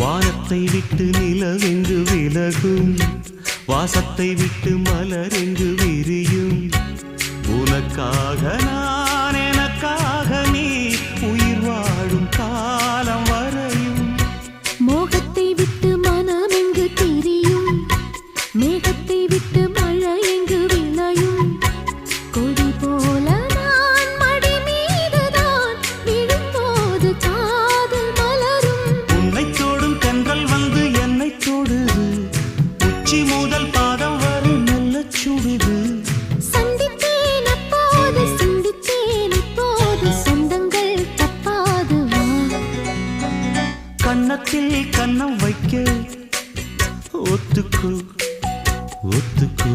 வானத்தை விட்டு நிலவெங்கு விலகும், வாசத்தை விட்டு மலரெங்கு விரியும். உனக்காக நான், எனக்காக நீ, உயிர் வாழும் காலம் வரையும். மோகத்தை விட்டு மனம் எங்கு திரியும், மேகத்தை விட்டு மழை எங்கு விளையும். கொடி போல நான் மடி மீதுதான் விழும்போது காதல் மலரும். உன்னை தோடும் தென்றல் வந்து என்னை தொடுது, உச்சி முதல் பாதம் வரை நல்ல சுடுது. சந்தித்தேன் அப்போது, சிந்தித்தேன் இப்போது, சொந்தங்கள் தப்பாது வா. கன்னத்தில் கன்னம் வைக்க ஒத்துக்கோ ஒத்துக்கோ.